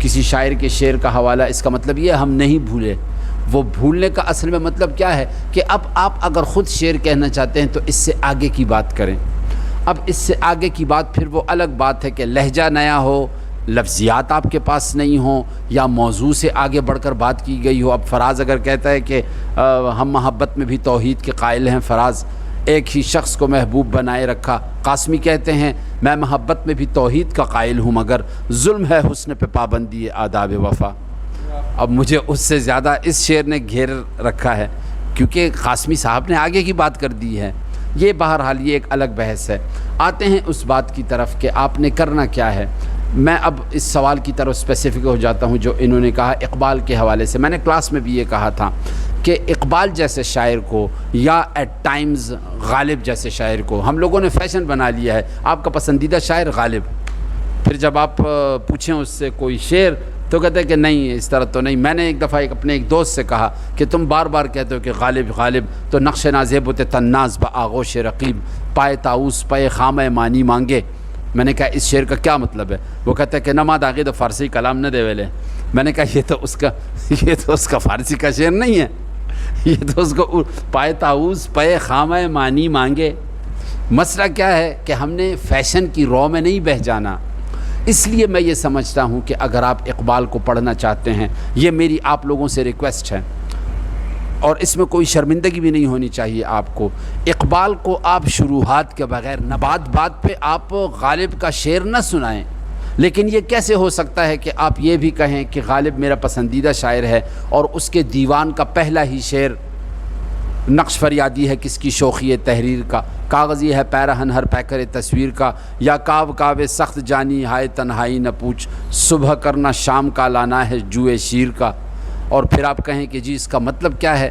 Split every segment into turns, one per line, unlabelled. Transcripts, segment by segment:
کسی شاعر کے شعر کا حوالہ، اس کا مطلب یہ ہم نہیں بھولے. وہ بھولنے کا اصل میں مطلب کیا ہے کہ اب آپ اگر خود شعر کہنا چاہتے ہیں تو اس سے آگے کی بات کریں. اب اس سے آگے کی بات پھر وہ الگ بات ہے کہ لہجہ نیا ہو، لفظیات آپ کے پاس نہیں ہوں، یا موضوع سے آگے بڑھ کر بات کی گئی ہو. اب فراز اگر کہتا ہے کہ ہم محبت میں بھی توحید کے قائل ہیں، فراز ایک ہی شخص کو محبوب بنائے رکھا. قاسمی کہتے ہیں میں محبت میں بھی توحید کا قائل ہوں مگر ظلم ہے حسن پہ پابندی آداب وفا. اب مجھے اس سے زیادہ اس شعر نے گھیر رکھا ہے کیونکہ قاسمی صاحب نے آگے کی بات کر دی ہے. یہ بہرحال یہ ایک الگ بحث ہے. آتے ہیں اس بات کی طرف کہ آپ نے کرنا کیا ہے. میں اب اس سوال کی طرف اسپیسیفک ہو جاتا ہوں جو انہوں نے کہا اقبال کے حوالے سے. میں نے کلاس میں بھی یہ کہا تھا کہ اقبال جیسے شاعر کو یا ایٹ ٹائمز غالب جیسے شاعر کو ہم لوگوں نے فیشن بنا لیا ہے. آپ کا پسندیدہ شاعر غالب، پھر جب آپ پوچھیں اس سے کوئی شعر تو کہتے ہیں کہ نہیں اس طرح تو نہیں. میں نے ایک دفعہ اپنے ایک دوست سے کہا کہ تم بار بار کہتے ہو کہ غالب غالب، تو نقش نازیب تناز با آغوش رقیب پائے طاؤس پائے خامہ مانی مانگے. میں نے کہا اس شعر کا کیا مطلب ہے؟ وہ کہتا ہے کہ نما داغی تو فارسی کلام نہ دے ویلے. میں نے کہا یہ تو اس کا فارسی کا شعر نہیں ہے، یہ تو اس کو پائے طاؤس پائے خامہ مانی مانگے. مسئلہ کیا ہے کہ ہم نے فیشن کی رو میں نہیں بہہ جانا. اس لیے میں یہ سمجھتا ہوں کہ اگر آپ اقبال کو پڑھنا چاہتے ہیں، یہ میری آپ لوگوں سے ریکویسٹ ہے اور اس میں کوئی شرمندگی بھی نہیں ہونی چاہیے آپ کو. اقبال کو آپ شروحات کے بغیر نبات بات پہ آپ غالب کا شعر نہ سنائیں. لیکن یہ کیسے ہو سکتا ہے کہ آپ یہ بھی کہیں کہ غالب میرا پسندیدہ شاعر ہے اور اس کے دیوان کا پہلا ہی شعر نقش فریادی ہے کس کی شوخی تحریر کا، کاغذی ہے پیرہن ہر پیکر تصویر کا، یا کاو کاو سخت جانی ہائے تنہائی نہ پوچھ صبح کرنا شام کا لانا ہے جوئے شیر کا. اور پھر آپ کہیں کہ جی اس کا مطلب کیا ہے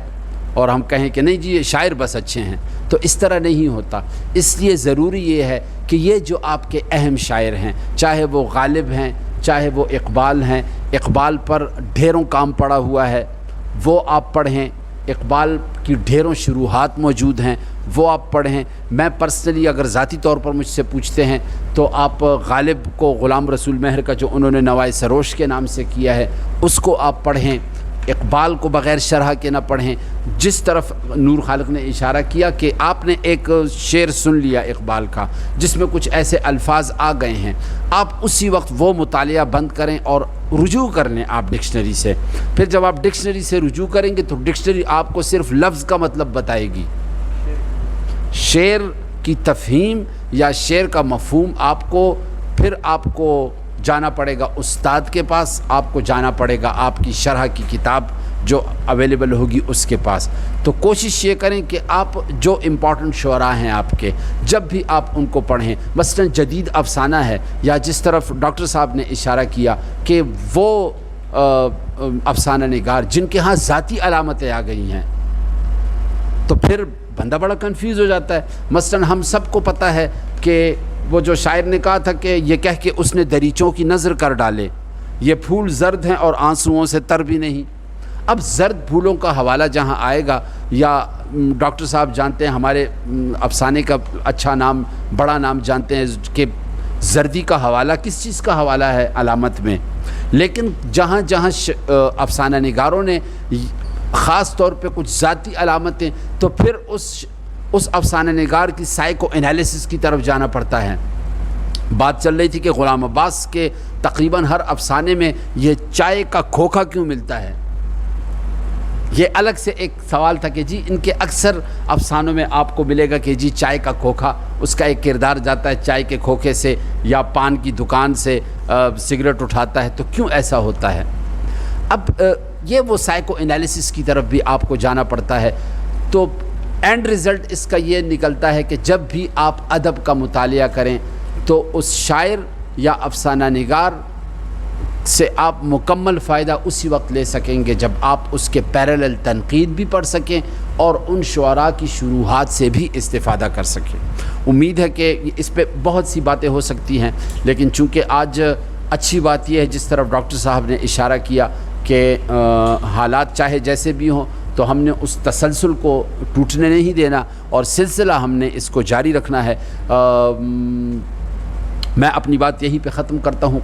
اور ہم کہیں کہ نہیں جی یہ شاعر بس اچھے ہیں. تو اس طرح نہیں ہوتا. اس لیے ضروری یہ ہے کہ یہ جو آپ کے اہم شاعر ہیں، چاہے وہ غالب ہیں چاہے وہ اقبال ہیں، اقبال پر ڈھیروں کام پڑا ہوا ہے، وہ آپ پڑھیں. اقبال کی ڈھیروں شروحات موجود ہیں، وہ آپ پڑھیں. میں پرسنلی اگر ذاتی طور پر مجھ سے پوچھتے ہیں تو آپ غالب کو غلام رسول مہر کا جو انہوں نے نوائے سروش کے نام سے کیا ہے اس کو آپ پڑھیں. اقبال کو بغیر شرح کے نہ پڑھیں. جس طرف نور خالق نے اشارہ کیا کہ آپ نے ایک شعر سن لیا اقبال کا جس میں کچھ ایسے الفاظ آ گئے ہیں، آپ اسی وقت وہ مطالعہ بند کریں اور رجوع کر لیں آپ ڈکشنری سے. پھر جب آپ ڈکشنری سے رجوع کریں گے تو ڈکشنری آپ کو صرف لفظ کا مطلب بتائے گی. شعر کی تفہیم یا شعر کا مفہوم آپ کو جانا پڑے گا استاد کے پاس، آپ کو جانا پڑے گا آپ کی شرح کی کتاب جو اویلیبل ہوگی اس کے پاس. تو کوشش یہ کریں کہ آپ جو امپورٹنٹ شعراء ہیں آپ کے، جب بھی آپ ان کو پڑھیں. مثلا جدید افسانہ ہے یا جس طرف ڈاکٹر صاحب نے اشارہ کیا کہ وہ افسانہ نگار جن کے ہاں ذاتی علامتیں آ گئی ہیں تو پھر بندہ بڑا کنفیوز ہو جاتا ہے. مثلا ہم سب کو پتہ ہے کہ وہ جو شاعر نے کہا تھا کہ یہ کہہ کے اس نے دریچوں کی نظر کر ڈالے، یہ پھول زرد ہیں اور آنسوؤں سے تر بھی نہیں. اب زرد پھولوں کا حوالہ جہاں آئے گا، یا ڈاکٹر صاحب جانتے ہیں ہمارے افسانے کا اچھا نام بڑا نام جانتے ہیں کہ زردی کا حوالہ کس چیز کا حوالہ ہے علامت میں. لیکن جہاں جہاں افسانہ نگاروں نے خاص طور پہ کچھ ذاتی علامتیں، تو پھر اس افسانہ نگار کی سائیکو انالیسس کی طرف جانا پڑتا ہے. بات چل رہی تھی کہ غلام عباس کے تقریباً ہر افسانے میں یہ چائے کا کھوکھا کیوں ملتا ہے. یہ الگ سے ایک سوال تھا کہ جی ان کے اکثر افسانوں میں آپ کو ملے گا کہ جی چائے کا کھوکھا، اس کا ایک کردار جاتا ہے چائے کے کھوکھے سے یا پان کی دکان سے سگریٹ اٹھاتا ہے. تو کیوں ایسا ہوتا ہے؟ اب یہ وہ سائیکو انالیسس کی طرف بھی آپ کو جانا پڑتا ہے. تو اینڈ رزلٹ اس کا یہ نکلتا ہے کہ جب بھی آپ ادب کا مطالعہ کریں تو اس شاعر یا افسانہ نگار سے آپ مکمل فائدہ اسی وقت لے سکیں گے جب آپ اس کے پیرالل تنقید بھی پڑھ سکیں اور ان شعراء کی شروحات سے بھی استفادہ کر سکیں. امید ہے کہ اس پہ بہت سی باتیں ہو سکتی ہیں، لیکن چونکہ آج اچھی بات یہ ہے جس طرف ڈاکٹر صاحب نے اشارہ کیا کہ حالات چاہے جیسے بھی ہوں تو ہم نے اس تسلسل کو ٹوٹنے نہیں دینا اور سلسلہ ہم نے اس کو جاری رکھنا ہے. میں اپنی بات یہیں پہ ختم کرتا ہوں.